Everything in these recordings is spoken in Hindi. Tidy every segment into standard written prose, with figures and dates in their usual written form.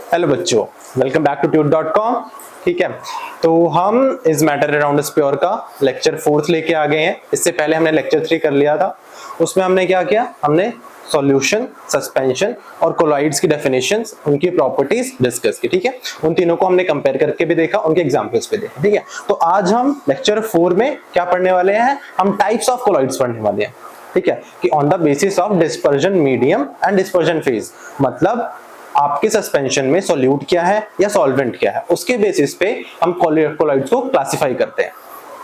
हेलो बच्चों, वेलकम बैक टू tute.com। ठीक है, तो हम इस मैटर अराउंड स्फीयर का लेक्चर 4 लेके आ गए हैं। इससे पहले हमने लेक्चर 3 कर लिया था। उसमें हमने क्या किया, हमने सॉल्यूशन, सस्पेंशन और कोलॉइड्स की डेफिनेशंस, उनकी प्रॉपर्टीज डिस्कस की। ठीक है, उन तीनों को हमने कंपेयर करके भी देखा, उनके एग्जांपल्स पे देखा। ठीक है, तो आज हम लेक्चर 4 में क्या पढ़ने वाले हैं, हम टाइप्स ऑफ कोलॉइड्स पढ़ने वाले हैं। ठीक है, कि on the basis of dispersion medium and dispersion phase, मतलब आपके सस्पेंशन में सॉल्यूट क्या है या सॉल्वेंट क्या है, उसके बेसिस पे हम कोलॉइड्स को क्लासिफाई करते हैं।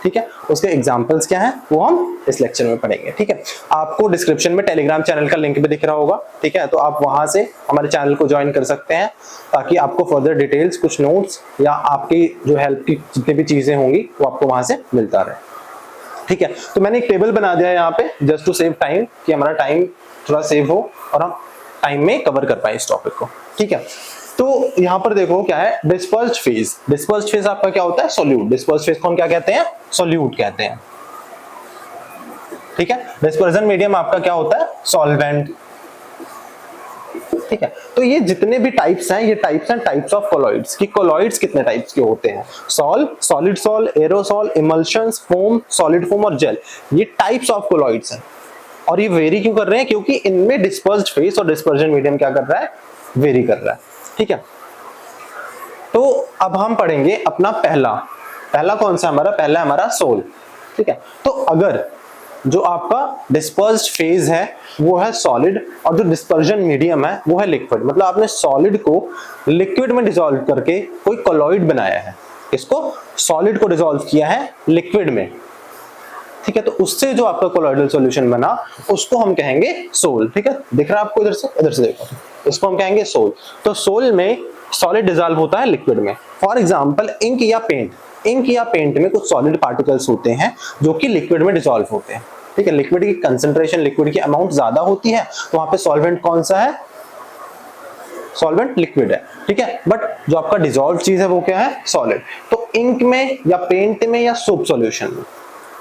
ठीक है, उसके एग्जांपल्स क्या हैं वो हम इस लेक्चर में पढ़ेंगे। ठीक है, आपको डिस्क्रिप्शन में टेलीग्राम चैनल का लिंक भी दिख रहा होगा। ठीक है, तो आप वहां से हमारे चैनल को ज्वाइन कर सकते हैं ताकि आपको फर्दर डिटेल्स, कुछ नोट्स या आपकी जो हेल्प की जितनी भी चीजें होंगी वो आपको वहां से मिलता रहे। ठीक है, तो मैंने एक टेबल बना दिया है यहाँ पे जस्ट टू सेव टाइम, कि हमारा टाइम थोड़ा सेव हो और हम टाइम में कवर कर पाए इस टॉपिक को। ठीक है, तो यहाँ पर देखो क्या है, डिस्पर्स्ड फेज। डिस्पर्स्ड फेज आपका क्या होता है, सोल्यूट। डिस्पर्स्ड फेज को हम क्या कहते हैं, सोल्यूट कहते हैं। ठीक है, डिस्पर्जन मीडियम आपका क्या होता है, सॉल्वेंट। ठीक है, तो ये जितने भी टाइप्स हैं, ये टाइप्स हैं टाइप्स ऑफ कोलॉइड्स। कि कोलॉइड्स कितने टाइप्स के होते हैं, solid sol, aerosol, emulsions, foam, solid foam और जेल, ये टाइप्स ऑफ कोलॉइड्स हैं। और ये वेरी क्यों कर रहे हैं, क्योंकि इनमें डिस्पर्स्ड फेज और डिस्पर्जन मीडियम क्या कर रहा है, वेरी कर रहा है। ठीक है, तो अब हम पढ़ेंगे अपना पहला कौन सा हमारा, पहला हमारा सोल। ठीक है, तो अगर जो आपका डिस्पर्स्ड फेज है वो है सॉलिड और जो डिस्पर्जन मीडियम है वो है लिक्विड, मतलब आपने सॉलिड को लिक्विड में डिसॉल्व करके कोई कोलॉइड बनाया है, इसको सॉलिड को डिसॉल्व किया है लिक्विड में। ठीक है, तो उससे जो आपका कोलॉइडल सॉल्यूशन बना उसको हम कहेंगे सोल। ठीक है, दिख रहा है आपको, इधर से देखो, इसको हम कहेंगे सोल। तो सोल में सॉलिड डिसॉल्व होता है लिक्विड में। फॉर एग्जांपल इंक या पेंट में कुछ सॉलिड पार्टिकल्स होते हैं जो कि लिक्विड में डिसॉल्व होते हैं। ठीक है, लिक्विड की कंसंट्रेशन, लिक्विड की अमाउंट ज्यादा होती है, तो वहां पे सॉल्वेंट कौन सा है, सॉल्वेंट लिक्विड है। ठीक है, बट जो आपका डिसॉल्व चीज है वो क्या है, सॉलिड। तो इंक में या पेंट में या सोप सॉल्यूशन में,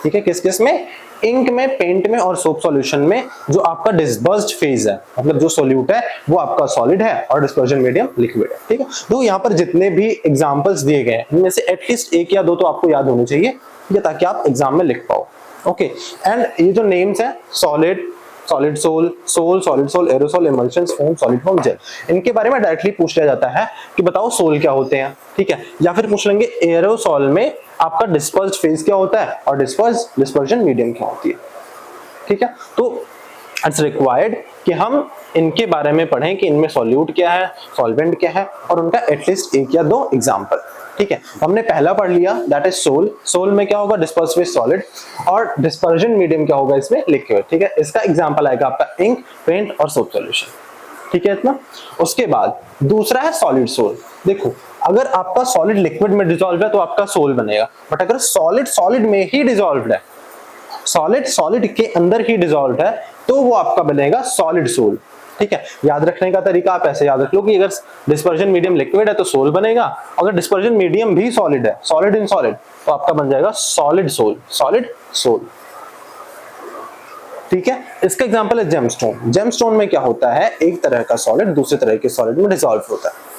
ठीक है, किस में, इंक में, पेंट में और सोप सॉल्यूशन में जो आपका डिस्पर्स्ड फेज है, मतलब जो सॉल्यूट है वो आपका सॉलिड है और डिस्पर्जन मीडियम लिक्विड है। ठीक है, तो यहाँ पर जितने भी एग्जांपल्स दिए गए हैं इनमें से एटलीस्ट एक या दो तो आपको याद होने चाहिए, ताकि आप एग्जाम में लिख पाओ। ओके, एंड ये जो नेम्स हैं, solid sol, solid sol, aerosol, emulsions, foam, solid foam, gel, इनके बारे में डायरेक्टली पूछ लिया जाता है कि बताओ सोल क्या होते हैं। ठीक है, या फिर पूछ लेंगे एरोसोल में आपका डिस्पर्स्ड फेज क्या होता है और डिस्पर्जन मीडियम क्या होती है। ठीक है, तो इट्स रिक्वायर्ड कि हम इनके बारे में पढ़ें कि इनमें सॉल्यूट क्या है, सॉल्वेंट क्या है और उनका एटलीस्ट एक या दो एग्जांपल। ठीक है, हमने पहला पढ़ लिया, दैट इज सोल। सोल में क्या होगा, डिस्पर्स्ड फेज सॉलिड और डिस्पर्जन मीडियम क्या होगा इसमें, लिक्विड। ठीक है, इसका एग्जांपल आएगा आपका इंक, पेंट और सोप सॉल्यूशन। ठीक है, इतना। उसके बाद दूसरा है सॉलिड सोल। देखो, अगर आपका सॉलिड लिक्विड में डिसॉल्व है तो आपका सोल बनेगा, बट अगर सॉलिड में ही डिसॉल्व है, सॉलिड के अंदर ही डिसॉल्व है, तो वो आपका बनेगा सॉलिड सोल। ठीक है, याद रखने का तरीका आप ऐसे याद रख लो कि अगर डिस्पर्जन मीडियम लिक्विड है तो सोल बनेगा, अगर डिस्पर्जन मीडियम भी सॉलिड है, सॉलिड इन सॉलिड, तो आपका बन जाएगा सॉलिड सोल। ठीक है, इसका एग्जांपल है जेमस्टोन। जेमस्टोन में क्या होता है, एक तरह का सॉलिड दूसरे तरह के सॉलिड में डिसॉल्व होता है,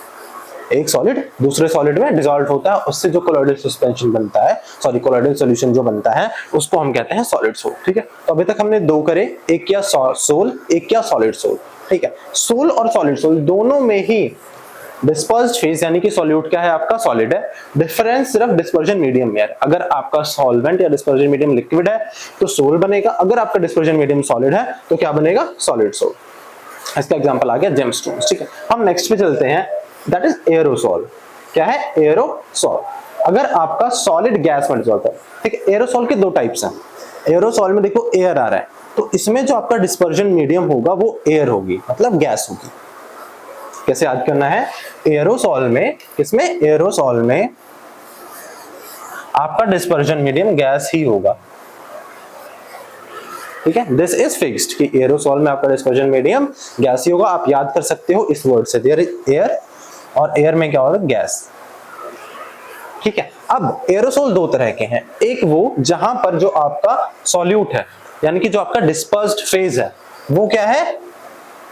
एक सॉलिड दूसरे सॉलिड में डिसॉल्व होता है, उससे जो कोलॉइडल सस्पेंशन बनता है, कोलॉइडल सॉल्यूशन जो बनता है उसको हम कहते हैं सॉलिड सोल। ठीक है, तो अभी तक हमने दो करे, एक किया सोल, एक किया सॉलिड सोल। ठीक है, सोल और सॉलिड सोल दोनों में ही डिस्पर्स्ड फेज यानी कि सॉल्यूट क्या है आपका, सॉलिड है। डिफरेंस सिर्फ डिस्पर्जन मीडियम में है, अगर आपका सॉल्वेंट या डिस्पर्जन मीडियम लिक्विड है तो सोल बनेगा, अगर आपका डिस्पर्जन मीडियम सॉलिड है तो क्या बनेगा, सॉलिड सोल। इसका एग्जांपल आ गया जेमस्टोन। ठीक है, हम नेक्स्ट पे चलते हैं, दैट इज एरोसोल। क्या है, एरोसोल। अगर आपका सॉलिड गैस में डिसॉल्व है, ठीक है, एरोसोल के दो टाइप्स हैं। एरोसोल में देखो एयर आ रहा है, तो इसमें जो आपका डिस्पर्जन मीडियम होगा वो एयर होगी, मतलब गैस होगी। कैसे याद करना है, एरोसोल में, किसमें, एरोसोल में आपका डिस्पर्जन मीडियम गैस ही होगा। ठीक है, दिस इज फिक्स्ड कि एरोसोल में आपका डिस्पर्जन मीडियम गैस ही होगा। आप याद कर सकते हो इस वर्ड से, देयर इज एयर, और एयर में क्या होगा, गैस। ठीक है, अब एरोसोल दो तरह के हैं, एक वो जहां पर जो आपका सॉल्यूट है यानी कि जो आपका डिस्पर्स्ड फेज है वो क्या है,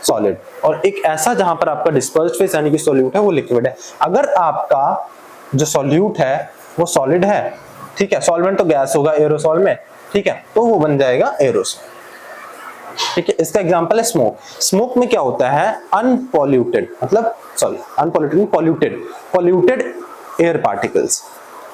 सॉलिड, और एक ऐसा जहां पर आपका डिस्पर्स्ड फेस यानी कि सॉल्यूट है वो लिक्विड है। अगर आपका जो सॉल्यूट है वो सॉलिड है, ठीक है, सॉल्वेंट तो गैस होगा एरोसॉल में, ठीक है, तो वो बन जाएगा एरोसॉल। ठीक है, इसका एग्जांपल है स्मोक। स्मोक में क्या होता है, अनपॉल्यूटेड, मतलब sorry unpolluted polluted, polluted air particles.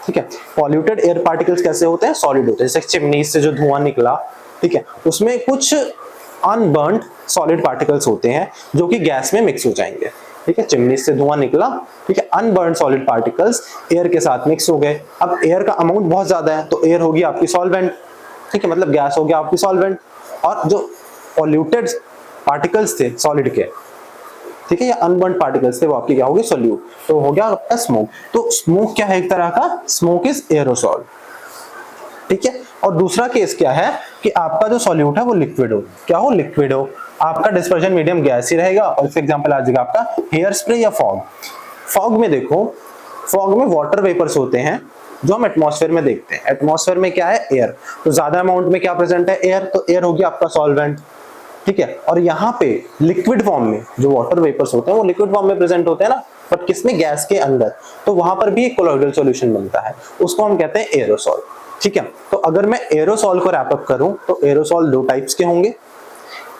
ठीक है, पॉल्यूटेड एयर पार्टिकल्स कैसे होते हैं, सॉलिड होते हैं, जैसे चिमनी से जो धुआं निकला, ठीक है, उसमें कुछ अनबर्न्ड सॉलिड पार्टिकल्स होते हैं जो कि गैस में मिक्स हो जाएंगे। ठीक है, चिमनी से धुआं निकला, ठीक है, अनबर्न्ड सॉलिड पार्टिकल्स एयर के साथ मिक्स हो गए। अब एयर का अमाउंट बहुत ज्यादा है तो एयर होगी आपकी सॉल्वेंट, ठीक है, मतलब गैस हो गया आपकी सॉल्वेंट, और जो पॉल्यूटेड पार्टिकल्स थे सॉलिड के, ठीक है, या अनबर्न्ड पार्टिकल्स थे, वो आपकी क्या होगी, सॉल्यूट, तो हो गया आपका स्मोक। तो स्मोक क्या है, एक तरह का स्मोक इज एरोसॉल। ठीक है, और दूसरा केस क्या है कि आपका जो सॉल्यूट है वो लिक्विड हो, क्या हो, लिक्विड हो, आपका डिस्पर्शन मीडियम गैस ही रहेगा, और इसका एग्जांपल आ जाएगा आपका हेयर स्प्रे या फॉग। फॉग में देखो, फॉग में वाटर वेपर्स होते हैं जो हम एटमॉस्फेयर में देखते हैं। एटमॉस्फेयर में क्या है, एयर, तो ज्यादा अमाउंट में क्या प्रेजेंट है, एयर, तो एयर होगी आपका सॉल्वेंट। ठीक है, और यहाँ पे लिक्विड फॉर्म में जो वाटर वेपर्स होते हैं वो लिक्विड फॉर्म में प्रेजेंट होते हैं ना, बट किसमें, गैस के अंदर, तो वहां पर भी एक कोलॉइडल सॉल्यूशन बनता है, उसको हम कहते हैं एरोसॉल। ठीक है, तो अगर मैं एरोसॉल को रैप अप करूं तो एरोसॉल दो टाइप्स के होंगे,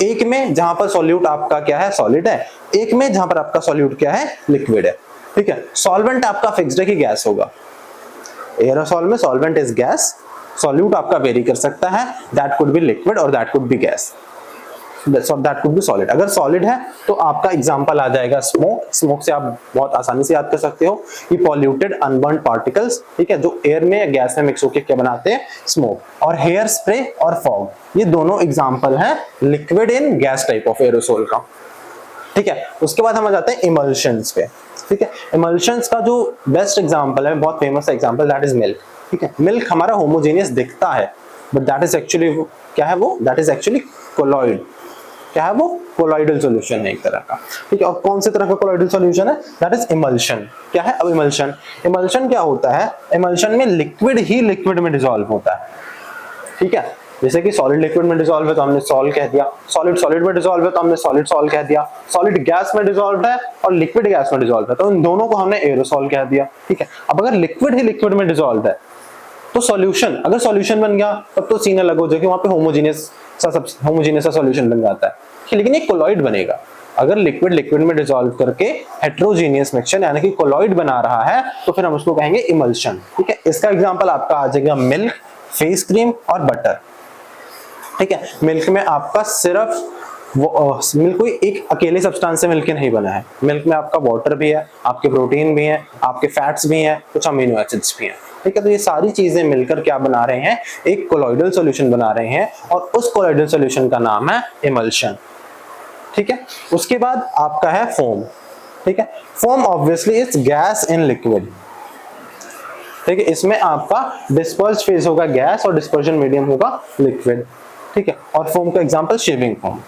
एक में जहां पर सॉल्यूट आपका क्या है, सॉलिड है, एक में जहां पर आपका सॉल्यूट क्या है, लिक्विड है। ठीक है, सॉल्वेंट आपका फिक्स्ड है कि गैस होगा, एरोसॉल में सॉल्वेंट इज गैस, सॉल्यूट आपका वेरी कर सकता है, दैट कुड बी लिक्विड और that could be gas, that could be solid. अगर सॉलिड है तो आपका एग्जांपल आ जाएगा स्मोक। स्मोक से आप बहुत आसानी से याद कर सकते हो कि पॉल्यूटेड अनबर्न्ड पार्टिकल्स, ठीक है, जो एयर में या गैस में मिक्स होकर क्या बनाते हैं, स्मोक। और हेयर स्प्रे और फॉग, ये दोनों एग्जांपल हैं liquid in gas type of aerosol का। ठीक है, उसके बाद हम आ जाते हैं इमल्शंस पे। ठीक है, इमल्शंस का जो बेस्ट एग्जांपल है, बहुत famous example, that is milk. ठीक है, मिल्क हमारा होमोजेनियस दिखता है, बट दैट इज एक्चुअली क्या है, वो दैट इज एक्चुअली कोलॉइड। क्या है वो, कोलॉइडल सॉल्यूशन है एक तरह का। ठीक है, और कौन से तरह का कोलॉइडल सॉल्यूशन है, दैट इज इमल्शन। क्या है, अब इमल्शन, इमल्शन क्या होता है, इमल्शन में लिक्विड ही लिक्विड में डिसॉल्व होता है। ठीक है, जैसे कि सॉलिड लिक्विड में डिसॉल्व है तो हमने सॉल कह दिया, सॉलिड सॉलिड में डिसॉल्व है तो हमने सॉलिड सॉल कह दिया, सॉलिड गैस में डिसॉल्व है और लिक्विड गैस में डिसॉल्व है तो इन दोनों को हमने एरोसॉल कह दिया। ठीक है, अब अगर लिक्विड ही लिक्विड में डिसॉल्व है तो सॉल्यूशन, अगर सॉल्यूशन बन गया तब तो सीन अलग हो जाएगा, वहां पे होमोजेनियस सा सॉल्यूशन बन जाता है, लेकिन ये कोलॉइड बनेगा। अगर लिक्विड लिक्विड में डिसॉल्व करके हेटेरोजेनियस मिक्सचर यानी कि कोलॉइड बना रहा है तो फिर हम उसको कहेंगे इमल्शन। ठीक है, इसका एग्जांपल आपका आ जाएगा मिल्क, फेस क्रीम और बटर। ठीक है, मिल्क में आपका सिर्फ मिल्क कोई एक अकेले सब्सटेंस से मिल्क नहीं बना है, मिल्क में आपका वाटर भी है, आपके प्रोटीन भी है, आपके फैट्स भी हैं, कुछ अमीनो एसिड्स भी हैं। ठीक है, तो ये सारी चीजें मिलकर क्या बना रहे हैं, एक कोलॉइडल सॉल्यूशन बना रहे हैं, और उस कोलॉइडल सॉल्यूशन का नाम है इमल्शन। ठीक है, उसके बाद आपका है फोम। ठीक है, foam obviously is gas in liquid. ठीक है, इसमें आपका डिस्पर्स्ड फेज होगा गैस और डिस्पर्जन मीडियम होगा लिक्विड। ठीक है, और फोम का एग्जांपल शेविंग फोम।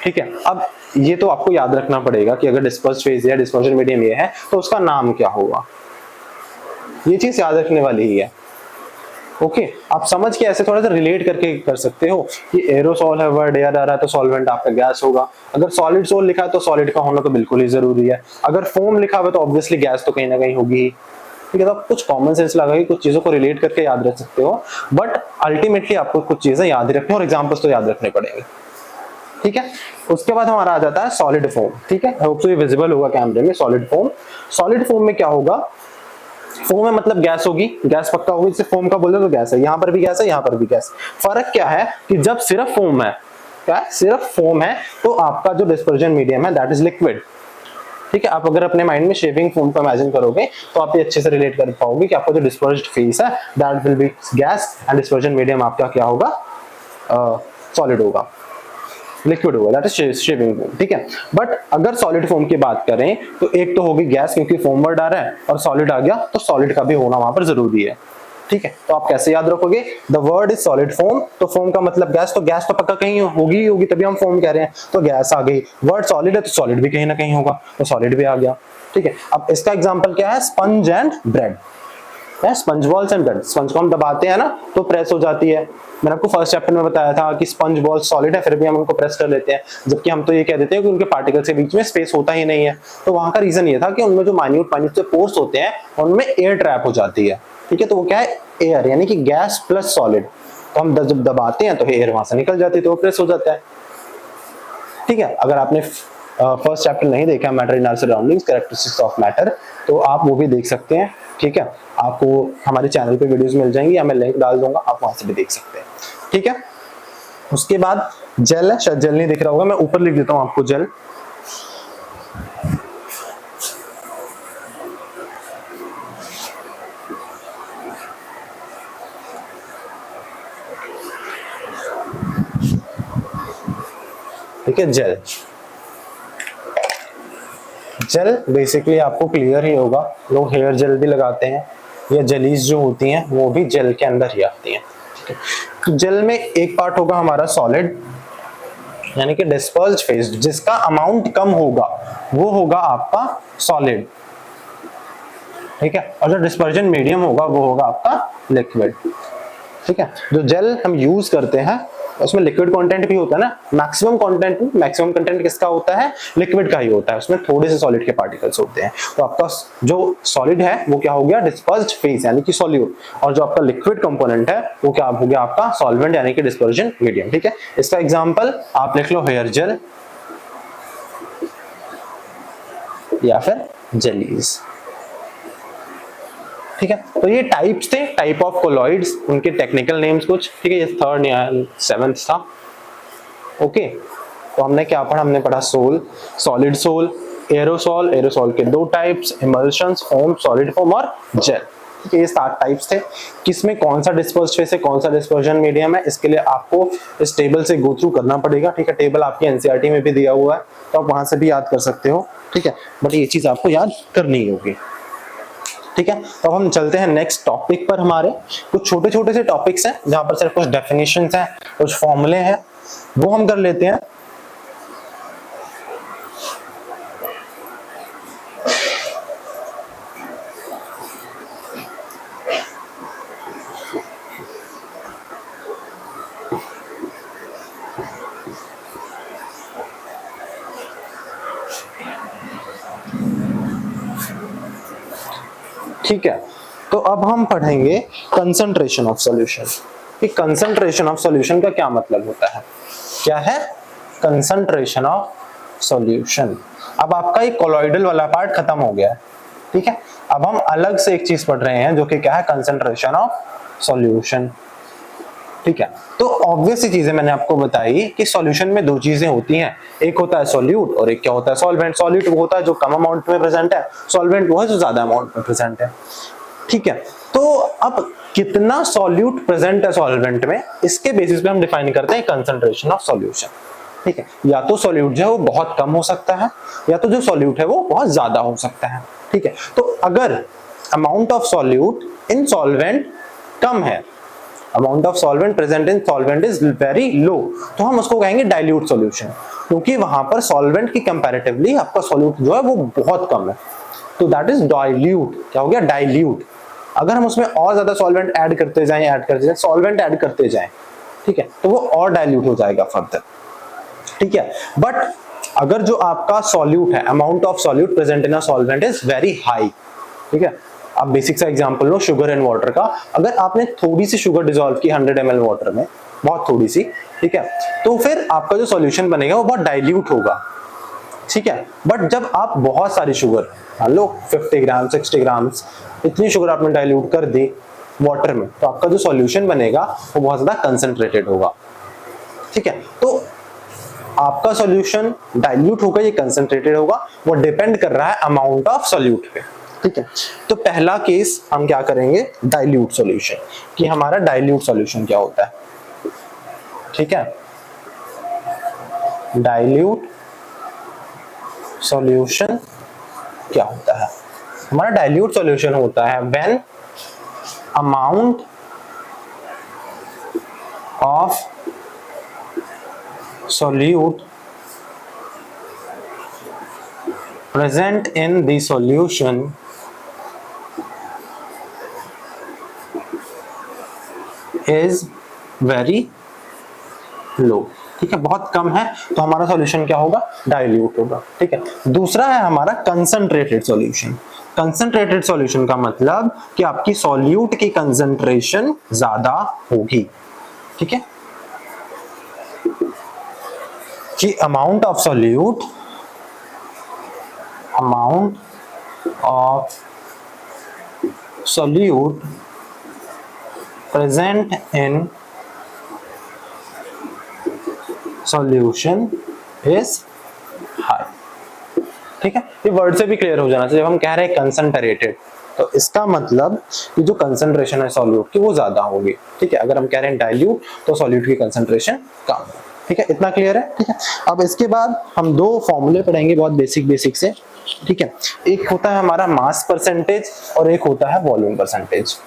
ठीक है, अब ये तो आपको याद रखना पड़ेगा कि अगर डिस्पर्स्ड फेज या डिस्पर्जन मीडियम ये है तो उसका नाम क्या होगा, ये चीज याद रखने वाली ही है। ओके, आप समझ के ऐसे थोड़ा सा रिलेट करके कर सकते हो कि एरोसॉल है, वर्ड एयर आ रहा है तो सॉल्वेंट आपका गैस होगा, अगर सॉलिड सोल लिखा है तो सॉलिड का होना तो बिल्कुल ही जरूरी है, अगर फोम लिखा हुआ है तो ऑब्वियसली गैस तो कहीं ना कहीं होगी। ठीक है, तो आप कुछ कॉमन सेंस लगा के कुछ चीजों को रिलेट करके याद रख सकते हो, बट अल्टीमेटली आपको कुछ चीजें याद रखनी और एग्जांपल्स तो याद रखने पड़ेंगे। ठीक है, उसके बाद हमारा आ जाता है सॉलिड फोम। ठीक है, होप सो ये विजिबल होगा कैमरे में। सॉलिड फोम, सॉलिड फोम में क्या होगा, फोम में मतलब गैस होगी, गैस पक्का होगी, जिसे फोम का बोलते तो गैस है, यहाँ पर भी गैस है, यहाँ पर भी गैस। फर्क क्या है कि जब सिर्फ फोम है, क्या है, सिर्फ फोम है तो आपका जो डिस्पर्जन मीडियम है दैट इज लिक्विड। ठीक है, आप अगर अपने माइंड में शेविंग फोम को इमेजिन करोगे तो आप ये अच्छे से रिलेट कर पाओगे कि आपका जो डिस्पर्स्ड फेस है that will be gas and dispersion medium आपका क्या होगा, सॉलिड होगा, लिक्विड होगा, दैट इज शेविंग फोम। ठीक है, बट अगर सॉलिड फोम की बात करें तो एक तो होगी गैस क्योंकि फोम वर्ड आ रहा है, और सॉलिड आ गया तो सॉलिड का भी होना वहां पर जरूरी है। ठीक है, तो आप कैसे याद रखोगे, the word is solid foam, तो फोम का मतलब गैस, तो गैस तो पक्का कहीं होगी होगी तभी हम फोम कह रहे हैं, तो गैस आ गई। वर्ड सॉलिड है तो सॉलिड भी कहीं ना कहीं होगा, तो सॉलिड भी आ गया। ठीक है, अब इसका एग्जांपल क्या है, sponge and bread. Sponge balls and blood. Sponge को हम दबाते हैं ना तो प्रेस हो जाती है। मैंने आपको फर्स्ट चैप्टर में बताया था कि स्पंज बॉल सॉलिड है फिर भी हम उनको प्रेस कर लेते हैं, जबकि हम तो ये कह देते हैं कि उनके पार्टिकल्स के बीच में स्पेस होता ही नहीं है। तो वहां का रीजन ये था कि उनमें जो माइन्यूट माइन्यूट से पोर्स होते हैं उनमें एयर ट्रैप हो जाती है। ठीक है, तो वो क्या है, एयर, यानी कि गैस प्लस सॉलिड। तो हम जब दबाते हैं तो एयर वहां से निकल जाती है तो वो प्रेस हो जाता है। ठीक है, अगर आपने फर्स्ट चैप्टर नहीं देखा matter in our surroundings characteristics of matter, तो आप वो भी देख सकते हैं। ठीक है, आपको हमारे चैनल पे वीडियोस मिल जाएंगी या मैं लिंक डाल दूंगा, आप वहां से भी देख सकते हैं। ठीक है, उसके बाद जेल है, शायद जेल नहीं दिख रहा होगा, मैं ऊपर लिख देता हूं आपको जेल। ठीक है, जेल। जेल बेसिकली आपको क्लियर ही होगा, लोग हेयर जेल भी लगाते हैं या जेलीज जो होती हैं वो भी जेल के अंदर ही आती हैं। ठीक है, तो जेल में एक पार्ट होगा हमारा सॉलिड यानी कि डिस्पर्स्ड फेज, जिसका अमाउंट कम होगा वो होगा आपका सॉलिड। ठीक है, और जो डिस्पर्जन मीडियम होगा वो होगा आपका लिक्विड। ठीक है, जो जेल हम यूज करते हैं उसमें लिक्विड कंटेंट भी होता है ना, मैक्सिमम कंटेंट किसका होता है, लिक्विड का ही होता है, उसमें थोड़े से सॉलिड के पार्टिकल्स होते हैं। तो आपका जो सॉलिड है वो क्या हो गया, डिस्पर्स्ड फेज यानी कि सॉल्यूट, और जो आपका लिक्विड कंपोनेंट है वो क्या हो गया, आपका सॉल्वेंट यानी कि डिस्पर्जन मीडियम। ठीक है, इसका एग्जांपल आप लिख लो हेयर जेल या फिर जेलीज। ठीक है, तो ये टाइप्स थे, टाइप ऑफ कोलॉइड्स, उनके टेक्निकल नेम्स कुछ। ठीक है, ये थर्ड या सेवेंथ था। ओके, तो हमने क्या पढ़ा, हमने पढ़ा sol, solid sol, aerosol, aerosol के दो types, emulsions, foam, solid foam और जेल। ठीक है, ये 7 टाइप्स थे। किसमें कौन सा डिस्पर्स्ड फेज है, कौन सा डिस्पर्जन मीडियम है, इसके लिए आपको इस टेबल से गो थ्रू करना पड़ेगा। ठीक है, टेबल आपकी एनसीईआरटी में भी दिया हुआ है तो आप वहां से भी याद कर सकते हो। ठीक है, बट ये चीज आपको याद करनी होगी। ठीक है, तो हम चलते हैं नेक्स्ट टॉपिक पर। हमारे कुछ छोटे छोटे से टॉपिक्स हैं जहां पर सिर्फ कुछ डेफिनेशंस हैं, कुछ फॉर्मूले हैं, वो हम कर लेते हैं। ठीक है, तो अब हम पढ़ेंगे कंसंट्रेशन ऑफ सॉल्यूशन। कि कंसंट्रेशन ऑफ सॉल्यूशन का क्या मतलब होता है, क्या है कंसंट्रेशन ऑफ सॉल्यूशन। अब आपका ये कोलॉइडल वाला पार्ट खत्म हो गया है। ठीक है, अब हम अलग से एक चीज पढ़ रहे हैं जो कि क्या है, कंसंट्रेशन ऑफ सॉल्यूशन। ठीक है, तो ऑब्वियस सी चीजें मैंने आपको बताई कि सॉल्यूशन में दो चीजें होती हैं, एक होता है सॉल्यूट और एक क्या होता है, सॉल्वेंट। सॉल्यूट वो होता है जो कम अमाउंट में प्रेजेंट है, सॉल्वेंट वो है जो ज्यादा अमाउंट में प्रेजेंट है। ठीक है, तो अब कितना सॉल्यूट प्रेजेंट है सॉल्वेंट में, इसके बेसिस पे हम डिफाइन करते हैं कंसंट्रेशन ऑफ सॉल्यूशन। ठीक है, या तो सॉल्यूट जो है वो बहुत कम हो सकता है या तो जो सॉल्यूट है वो बहुत ज्यादा हो सकता है। ठीक है, तो अगर amount of solute in solvent कम है, amount of solvent present in solvent is very low, तो हम उसको कहेंगे डाइल्यूट सॉल्यूशन, क्योंकि वहां पर सॉल्वेंट की कंपैरेटिवली आपका सॉल्यूट जो है वो बहुत कम है। तो दैट इज डाइल्यूट। क्या हो गया, डाइल्यूट। अगर हम उसमें और ज्यादा सॉल्वेंट ऐड करते जाएं, सॉल्वेंट ऐड करते जाएं, ठीक है, तो वो और डाइल्यूट हो जाएगा फर्दर। ठीक है, बट अगर जो आपका सॉल्यूट है, amount of solute present in a solvent is very high. ठीक है, आप बेसिक सा example low sugar and water का। अगर आपने थोड़ी सी शुगर डिसॉल्व की 100 ml वाटर में, बहुत थोड़ी सी, ठीक है, तो फिर आपका जो सॉल्यूशन बनेगा वो बहुत डाइल्यूट होगा। ठीक है, बट जब आप बहुत सारी शुगर, मान लो 50 ग्राम 60 ग्राम, इतनी शुगर आपने डाइल्यूट कर दी वाटर में, तो आपका जो सॉल्यूशन बनेगा वो बहुत ज्यादा कंसंट्रेटेड होगा। ठीक है, तो आपका सॉल्यूशन डाइल्यूट होगा या कंसंट्रेटेड होगा, वो डिपेंड कर रहा है अमाउंट ऑफ सॉल्यूट पे। ठीक है, तो पहला केस हम क्या करेंगे, डाइल्यूट सॉल्यूशन, कि हमारा डाइल्यूट सॉल्यूशन क्या होता है। ठीक है, डाइल्यूट सॉल्यूशन क्या होता है, हमारा डाइल्यूट सॉल्यूशन होता है when amount of solute present in the solution is very लो, ठीक है, बहुत कम है, तो हमारा सॉल्यूशन क्या होगा, डाइल्यूट होगा, ठीक है। दूसरा है हमारा कंसंट्रेटेड सॉल्यूशन। कंसंट्रेटेड सॉल्यूशन का मतलब कि आपकी सॉल्यूट की कंसंट्रेशन ज्यादा होगी, ठीक है, कि amount of solute, amount of solute present in solution is high, ठीक है। ये वर्ड से भी क्लियर हो जाना चाहिए। जब हम कह रहे हैं कंसंट्रेटेड, तो इसका मतलब कि जो कंसंट्रेशन है सॉल्यूट की वो ज्यादा होगी, ठीक है। अगर हम कह रहे हैं डाइल्यूट, तो सॉल्यूट की कंसंट्रेशन कम है, ठीक है। इतना क्लियर है, ठीक है। अब इसके बाद हम दो फॉर्मूले पढ़ेंगे बहुत बेसिक से, ठीक है। एक होता है हमारा मास परसेंटेज और एक होता है वॉल्यूम परसेंटेज,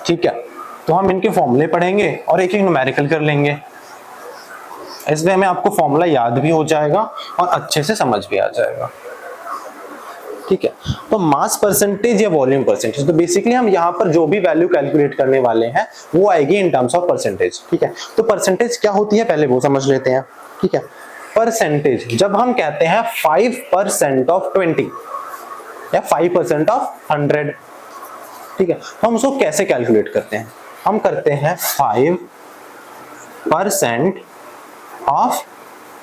ठीक है। तो हम इनके फॉर्मूले पढ़ेंगे और एक एक न्यूमेरिकल कर लेंगे, इसलिए हमें आपको फॉर्मूला याद भी हो जाएगा और अच्छे से समझ भी आ जाएगा, ठीक है। तो मास परसेंटेज या वॉल्यूम परसेंटेज, तो बेसिकली हम यहाँ पर जो भी वैल्यू कैलकुलेट करने वाले हैं वो आएगी इन टर्म्स ऑफ परसेंटेज, ठीक है। तो परसेंटेज क्या होती है पहले वो समझ लेते हैं, ठीक है। परसेंटेज, जब हम कहते हैं 5% ऑफ 20 या 5% ऑफ 100, ठीक है, तो हम उसको कैसे कैलकुलेट करते हैं, हम करते हैं 5% ऑफ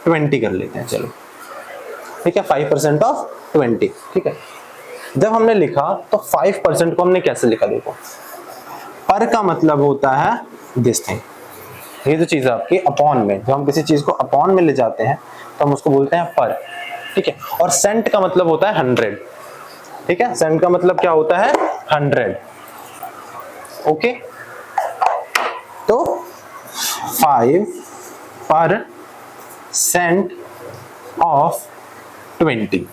20 कर लेते हैं, चलो, ठीक है, 5% ऑफ 20, ठीक है। जब हमने लिखा तो 5% को हमने कैसे लिखा, देखो, पर का मतलब होता है दिस थिंग, ये जो चीज है आपकी अपॉन में, जब हम किसी चीज को अपॉन में ले जाते हैं तो हम उसको बोलते हैं पर, ठीक है। और सेंट का मतलब होता है 100, ठीक है, सेंट का मतलब क्या होता है 100, ओके। तो 5% ऑफ 20,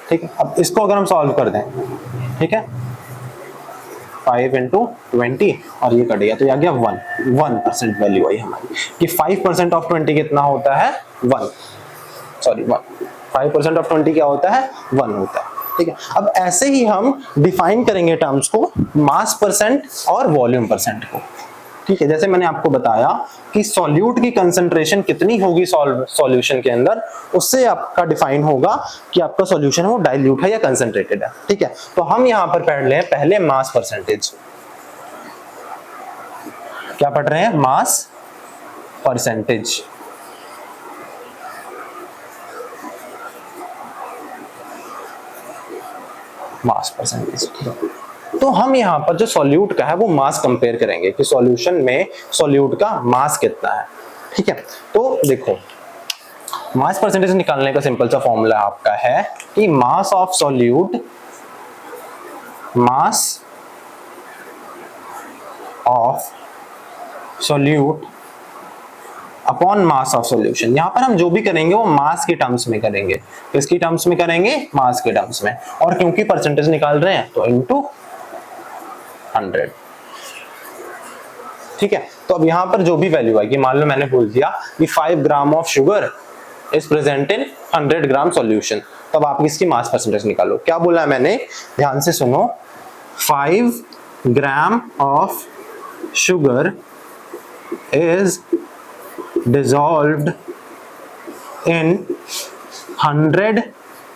ठीक है। अब इसको अगर हम सॉल्व कर दें, ठीक है, 5 into 20 और ये कट गया तो ये आ गया 1% वैल्यू आई हमारी, कि 5% ऑफ 20 कितना होता है 1, 5% ऑफ 20 क्या होता है 1 होता है, ठीक है। अब ऐसे ही हम डिफाइन करेंगे टर्म्स को, मास परसेंट और वॉल्यूम परसेंट को, ठीक है। जैसे मैंने आपको बताया कि सॉल्यूट की कंसंट्रेशन कितनी होगी सॉल्यूशन के अंदर, उससे आपका डिफाइन होगा कि आपका सॉल्यूशन है वो डाइल्यूट है या कंसंट्रेटेड है, ठीक है। तो हम यहां पर पढ़ रहे हैं पहले मास परसेंटेज, क्या पढ़ रहे हैं, मास परसेंटेज, मास परसेंटेज। तो हम यहाँ पर जो सॉल्यूट का है वो मास कंपेयर करेंगे कि सॉल्यूशन में सॉल्यूट का मास कितना है, ठीक है। तो देखो, मास परसेंटेज निकालने का सिंपल सा फॉर्मूला आपका है कि mass of solute, mass of solute upon mass of solution. यहां पर हम जो भी करेंगे वो मास के टर्म्स में करेंगे, किसकी टर्म्स में करेंगे, मास के टर्म्स में, और क्योंकि परसेंटेज निकाल रहे हैं तो इनटू 100, ठीक है। तो अब यहां पर जो भी वैल्यू आएगी, मान लो मैंने बोल दिया कि 5 gram of sugar is present in 100 gram solution, तब आप इसकी मास परसेंटेज निकालो। क्या बोला है मैंने, ध्यान से सुनो, 5 gram of sugar is dissolved in 100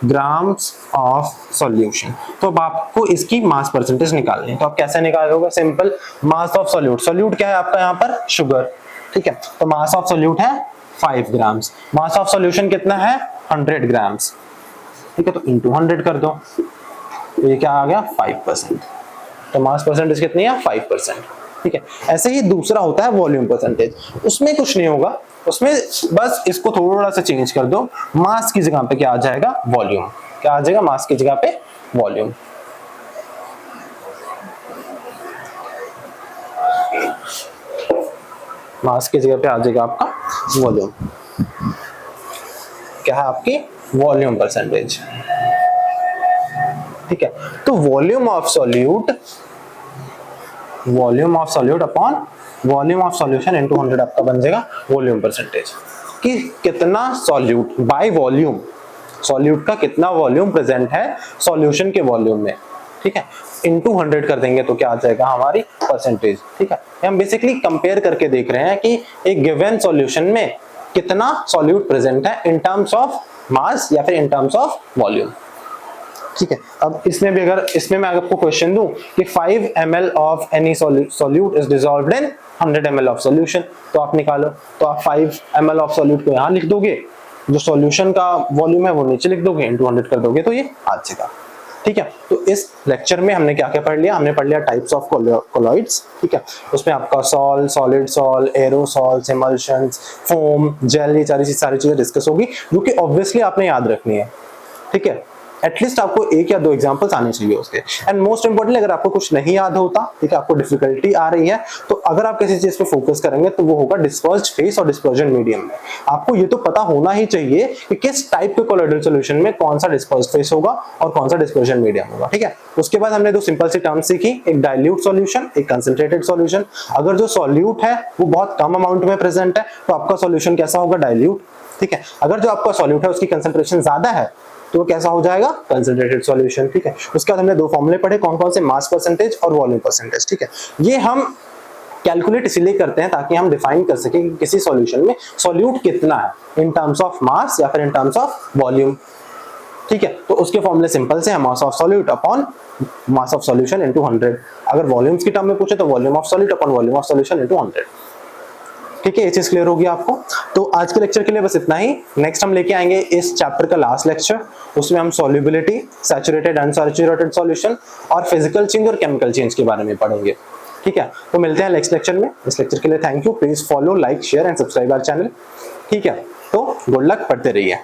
grams of solution। तो अब आपको इसकी मास परसेंटेज निकालनी है, तो आप कैसे निकालोगे, simple, mass of solute, solute क्या है आपका यहाँ पर, शुगर, ठीक है। तो मास ऑफ सॉल्यूट है 5 ग्राम्स, मास ऑफ सॉल्यूशन कितना है 100 ग्राम्स, ठीक है। तो इंटू 100 कर दो, तो ये क्या आ गया 5%, तो मास परसेंटेज कितनी है 5%, ठीक है। ऐसे ही दूसरा होता है वॉल्यूम परसेंटेज, उसमें कुछ नहीं होगा, उसमें बस इसको थोड़ा सा चेंज कर दो, मास की जगह पे क्या आ जाएगा, वॉल्यूम, क्या आ जाएगा, मास की जगह पे वॉल्यूम, मास की जगह पे आ जाएगा आपका वॉल्यूम, क्या है आपकी वॉल्यूम परसेंटेज, ठीक है। तो volume of solute, volume of solute upon volume of solution into 100 आपका बन जाएगा वॉल्यूम परसेंटेज, कि कितना सॉल्यूट बाय वॉल्यूम सॉल्यूट का कितना वॉल्यूम प्रेजेंट है सॉल्यूशन के वॉल्यूम में, ठीक है, इनटू 100 कर देंगे तो क्या आ जाएगा हमारी परसेंटेज, ठीक है। हम बेसिकली कंपेयर करके देख रहे हैं कि एक गिवन सॉल्यूशन में कितना सॉल्यूट प्रेजेंट है इन टर्म्स ऑफ मास या फिर इन टर्म्स ऑफ वॉल्यूम, ठीक है। अब इसमें भी अगर इसमें मैं आपको क्वेश्चन दूं कि 5 ml of any solute is dissolved in 100 ml of solution, तो आप निकालो, तो आप 5 ml ऑफ सॉल्यूट को यहाँ लिख दोगे, जो सॉल्यूशन का वॉल्यूम है वो नीचे लिख दोगे, इनटू 100 कर दोगे तो ये आ जाएगा, ठीक है। तो इस लेक्चर में हमने क्या क्या पढ़ लिया, हमने पढ़ लिया टाइप्स ऑफ कोलॉइड्स, ठीक है। उसमें आपका sol, solid sol, aerosols, emulsions, foam, gel, ये सारी चीजें डिस्कस होगी जो कि ऑब्वियसली आपने याद रखनी है, ठीक है। एटलीस्ट आपको एक या दो एग्जांपल्स आने चाहिए उसके। एंड मोस्ट इंपोर्टेंटली अगर आपको कुछ नहीं याद होता, ठीक है, आपको डिफिकल्टी आ रही है, तो अगर आप किसी चीज पे फोकस करेंगे तो वो होगा डिस्पर्स्ड फेस और डिस्पर्जन मीडियम में। आपको ये तो पता होना ही चाहिए कि किस टाइप के कोलॉइडल सॉल्यूशन में कौन सा डिस्पर्स्ड फेस होगा और कौन सा डिस्पर्जन मीडियम होगा, ठीक है। उसके बाद हमने दो सिंपल सी टर्म्स सीखी, एक डाइल्यूट सॉल्यूशन, एक कंसंट्रेटेड सॉल्यूशन। अगर जो सॉल्यूट है वो बहुत कम अमाउंट में प्रेजेंट है तो आपका सॉल्यूशन कैसा होगा, डाइल्यूट, ठीक है। अगर जो आपका सॉल्यूट है उसकी कंसंट्रेशन ज्यादा है तो कैसा हो जाएगा, कंसंट्रेटेड सॉल्यूशन, ठीक है। उसके बाद हमने दो फॉर्मूले पढ़े, कौन कौन से, मास परसेंटेज और वॉल्यूम परसेंटेज, ठीक है। ये हम कैलकुलेट इसीलिए करते हैं ताकि हम डिफाइन कर सकें कि किसी सॉल्यूशन में सॉल्यूट कितना है इन टर्म्स ऑफ मास या फिर इन टर्म्स ऑफ वॉल्यूम, ठीक है। तो उसके फॉर्मूले सिंपल से है, mass of solute upon mass of solution into 100। अगर वॉल्यूम्स की टर्म में पूछे तो volume of solute upon volume of solution into 100, ठीक है। ये चीज क्लियर होगी आपको। तो आज के लेक्चर के लिए बस इतना ही। नेक्स्ट हम लेके आएंगे इस चैप्टर का लास्ट लेक्चर, उसमें हम सॉल्युबिलिटी, सैचुरेटेड अनसैचुरेटेड सॉल्यूशन और फिजिकल चेंज और केमिकल चेंज के बारे में पढ़ेंगे, ठीक है। तो मिलते हैं नेक्स्ट लेक्चर में। इस लेक्चर के लिए thank you. Please follow, like, share and subscribe our channel, ठीक है। तो गुड लक, पढ़ते रहिए।